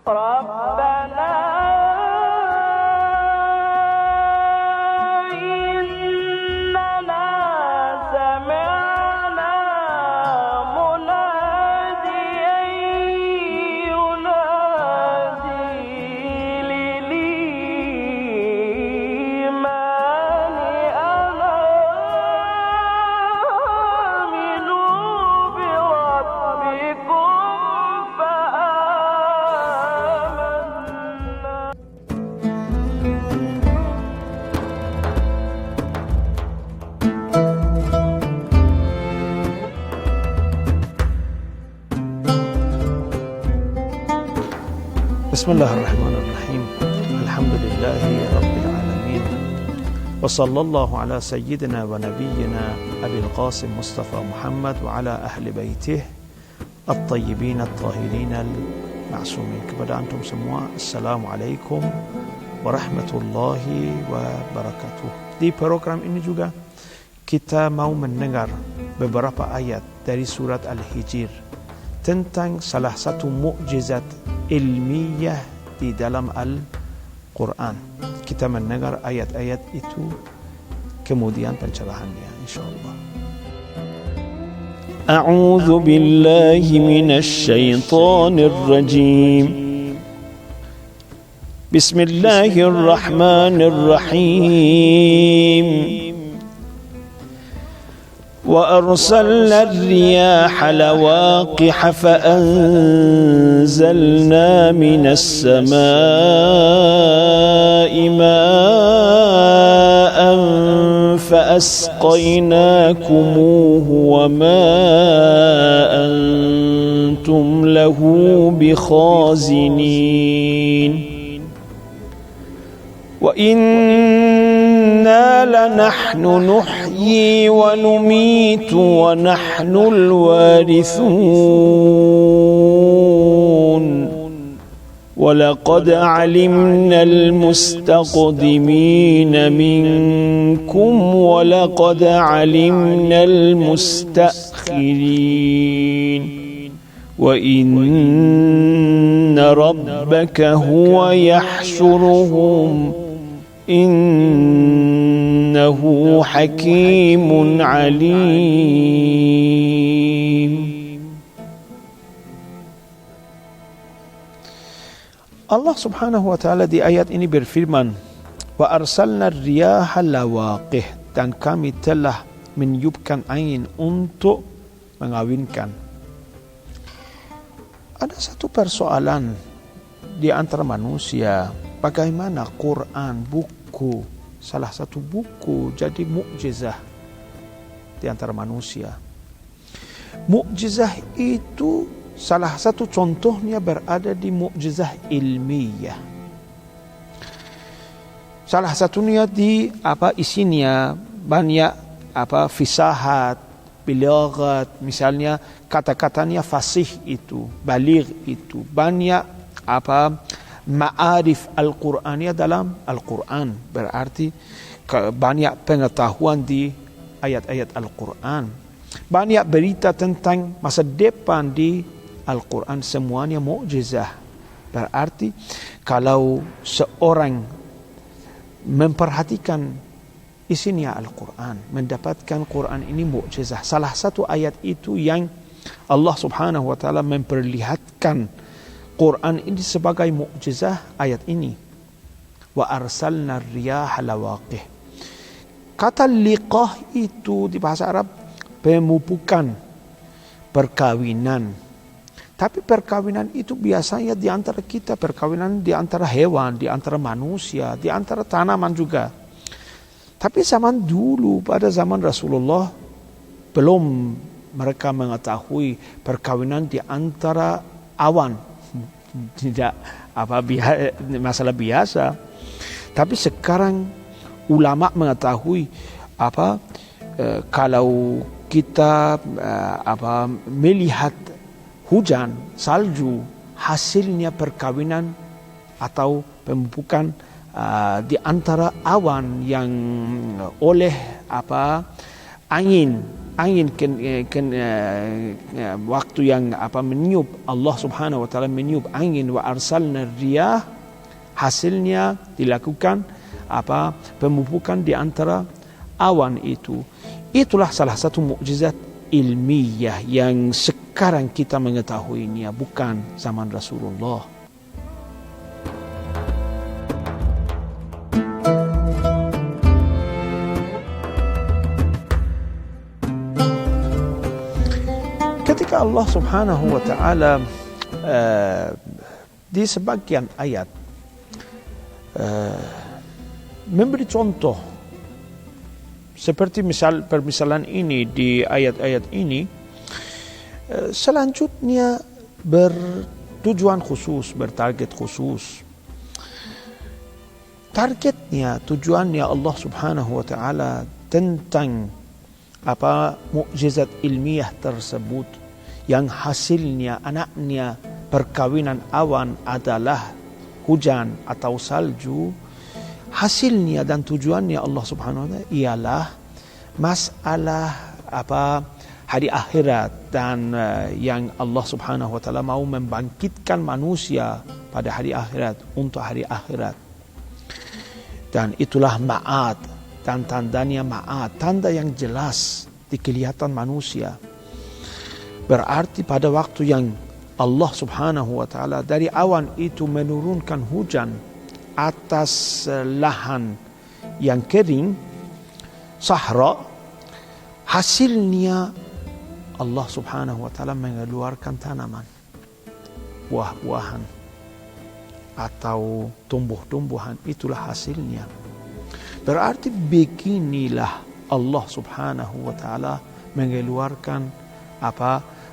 ربنا إننا سمعنا مناديا ينادي للإيمان أن آمنوا بربكم Bismillahirrahmanirrahim. Alhamdulillahi Rabbil Alamin. Wa sallallahu ala sayyidina wa nabiyyina Abil Qasim Mustafa Muhammad wa ala ahli baitih at-tayyibin at-tahirin al-ma'sumin. Kepada antum semua, Assalamualaikum warahmatullahi wabarakatuh. Di program ini juga kita mau mendengar beberapa ayat dari surat Al-Hijr tentang salah satu mukjizat ilmiah di dalam Al-Quran. Kita mendengar ayat-ayat itu, kemudian pencerahannya insyaallah. A'udzu billahi minasy syaithanir rajim. Bismillahirrahmanirrahim. وأرسلنا الرياح لواقح فأنزلنا من السماء ماء فأسقيناكموه وما أنتم له بخازنين وإنا لنحن نحيي ونميت ونحن الوارثون ولقد علمنا المستقدمين منكم ولقد علمنا المستأخرين وإن ربك هو يحشرهم إنه حكيم عليم. Allah subhanahu wa ta'ala di ayat ini berfirman, wa arsalna riyaha lawaqih, dan kami telah meniupkan angin untuk mengawinkan. Ada satu persoalan di antara manusia, bagaimana Quran, buku, salah satu buku jadi mukjizah di antara manusia. Mukjizah itu salah satu contohnya berada di mukjizah ilmiah. Salah satunya di isinya banyak fisahat, bilaghat, misalnya kata-katanya fasih itu, baligh itu, banyak ma'arif Al-Qur'aniyah dalam Al-Quran, berarti banyak pengetahuan di ayat-ayat Al-Quran, banyak berita tentang masa depan di Al-Quran, semuanya mukjizah. Berarti kalau seorang memperhatikan isinya Al-Quran, mendapatkan Quran ini mukjizah. Salah satu ayat itu yang Allah subhanahu wa ta'ala memperlihatkan Quran ini sebagai mukjizah, ayat ini. Wa arsalna riyaha lawaqih. Kata liqah itu di bahasa Arab pemupukan, perkawinan. Tapi perkawinan itu biasanya di antara kita, perkawinan di antara hewan, di antara manusia, di antara tanaman juga. Tapi zaman dulu, pada zaman Rasulullah, belum mereka mengetahui perkawinan di antara awan. Tidak masalah biasa. Tapi sekarang ulama mengetahui kalau kita melihat hujan, salju, hasilnya perkawinan atau pemupukan di antara awan yang oleh angin angin waktu yang meniup, Allah Subhanahu wa taala meniup angin, wa arsalna riyah, hasilnya dilakukan pemupukan di antara awan itu. Itulah salah satu mukjizat ilmiah yang sekarang kita mengetahuinya, bukan zaman Rasulullah. Ketika Allah Subhanahu wa taala di sebagian ayat memberi contoh seperti permisalan ini di ayat-ayat ini, selanjutnya bertujuan khusus, bertarget khusus. Targetnya, tujuannya Allah Subhanahu wa taala tentang mukjizat ilmiah tersebut yang hasilnya, anaknya perkawinan awan adalah hujan atau salju. Hasilnya dan tujuannya Allah Subhanahu wa taala ialah masalah hari akhirat, dan yang Allah Subhanahu wa taala mau membangkitkan manusia pada hari akhirat, untuk hari akhirat. Dan itulah ma'ad, dan tandanya ma'ad, tanda yang jelas di kelihatan manusia. Berarti pada waktu yang Allah Subhanahu wa taala dari awan itu menurunkan hujan atas lahan yang kering, sahra, hasilnya Allah Subhanahu wa taala mengeluarkan tanaman, buah-buahan atau tumbuh-tumbuhan. Itulah hasilnya. Berarti beginilah Allah Subhanahu wa taala mengeluarkan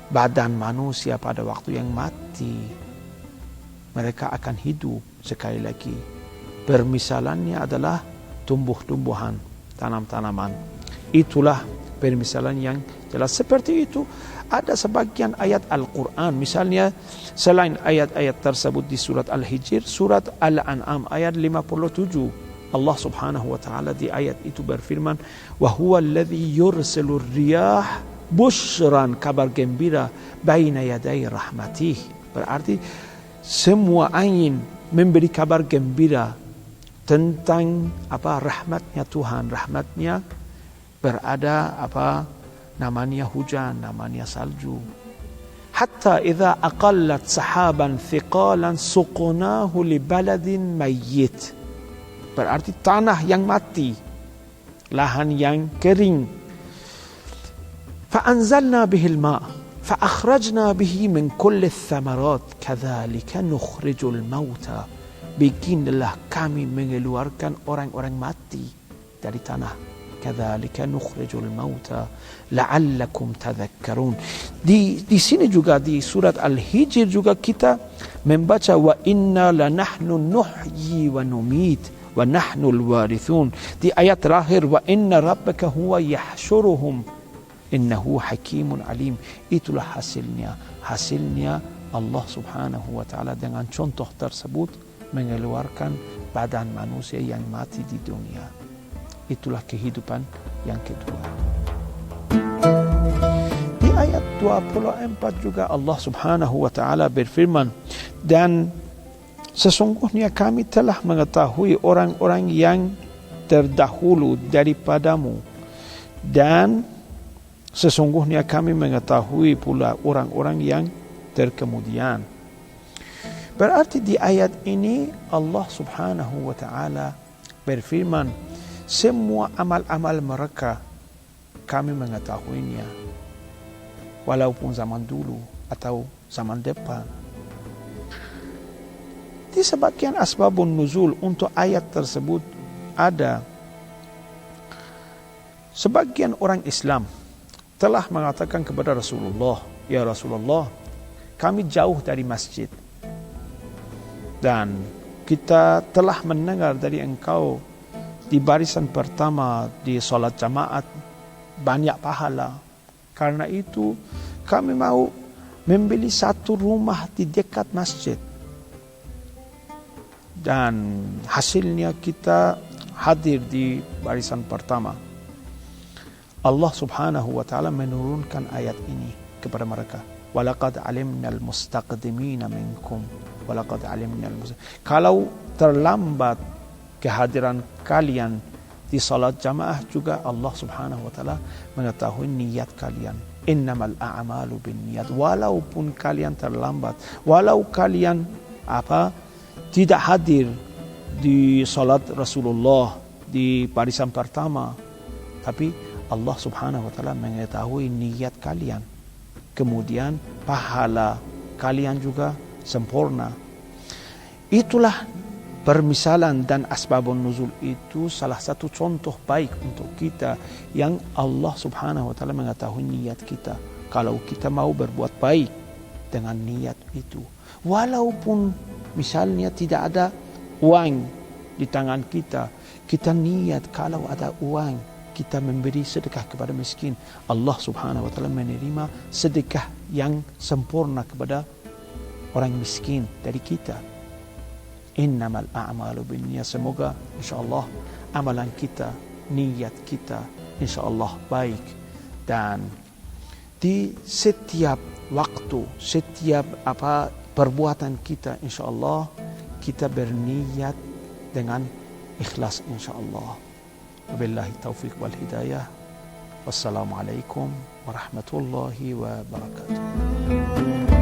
badan manusia pada waktu yang mati. Mereka akan hidup sekali lagi. Permisalannya adalah tumbuh-tumbuhan, tanam-tanaman. Itulah permisalan yang jelas. Seperti itu ada sebagian ayat Al-Quran. Misalnya selain ayat-ayat tersebut di surat Al-Hijr, surat Al-An'am ayat 57. Allah Subhanahu wa taala di ayat itu berfirman, "Wa huwa alladhi yursilur riyah busyran", kabar gembira, baina yaday rahmatih. Berarti semua angin memberi kabar gembira tentang rahmatnya Tuhan. Rahmatnya berada namanya hujan, namanya salju. Hatta idza aqallat sahaban thiqalan suqnahu li baladin mayyit. Berarti tanah yang mati, lahan yang kering. Fa anzalna bihil ma' fa akhrajna bihi min kulli thamarat kadzalika nukhrijul mauta. Beginilah kami mengeluarkan orang-orang mati dari tanah. Kadzalika nukhrijul mauta la'allakum tadhakkarun. Di sini juga di surat Al-Hijr juga kita membaca, wa inna lanahnu nuhyi wa numit wa nahnul warithun. Di ayat terakhir, wa inna rabbaka huwa yahsyuruhum innahu hakimun alim. Itulah hasilnya Allah Subhanahu wa taala dengan contoh tersebut mengeluarkan badan manusia yang mati di dunia. Itulah kehidupan yang kedua. Di ayat 24 juga Allah Subhanahu wa taala berfirman, dan sesungguhnya kami telah mengetahui orang-orang yang terdahulu daripadamu, dan sesungguhnya kami mengetahui pula orang-orang yang terkemudian. Berarti di ayat ini Allah Subhanahu wa taala berfirman, semua amal-amal mereka kami mengetahuinya, walaupun zaman dulu atau zaman depan. Di sebagian asbabun nuzul untuk ayat tersebut ada sebagian orang Islam telah mengatakan kepada Rasulullah, ya Rasulullah, kami jauh dari masjid, dan kita telah mendengar dari engkau di barisan pertama di salat jamaat banyak pahala. Karena itu kami mau membeli satu rumah di dekat masjid, dan hasilnya kita hadir di barisan pertama. Allah subhanahu wa ta'ala menurunkan ayat ini kepada mereka. Walaqad alimnal mustaqdimina minkum. Walaqad alimnal mustaqdimina. Kalau terlambat kehadiran kalian di salat jamaah juga Allah subhanahu wa ta'ala mengetahui niat kalian. Innamal a'malu binniyat. Walaupun kalian terlambat, walau kalian tidak hadir di salat Rasulullah di barisan pertama, tapi Allah subhanahu wa ta'ala mengetahui niat kalian. Kemudian pahala kalian juga sempurna. Itulah permisalan dan asbabun nuzul itu salah satu contoh baik untuk kita yang Allah subhanahu wa ta'ala mengetahui niat kita. Kalau kita mau berbuat baik dengan niat itu, walaupun misalnya tidak ada uang di tangan kita, kita niat kalau ada uang kita memberi sedekah kepada miskin, Allah subhanahu wa ta'ala menerima sedekah yang sempurna kepada orang miskin dari kita. Innamal a'malu binniyat. Semoga insyaAllah amalan kita, niat kita insyaAllah baik, dan di setiap waktu, setiap perbuatan kita insyaAllah kita berniat dengan ikhlas insyaAllah. Wabillahi taufiq wal hidayah. Wassalamualaikum warahmatullahi wabarakatuh.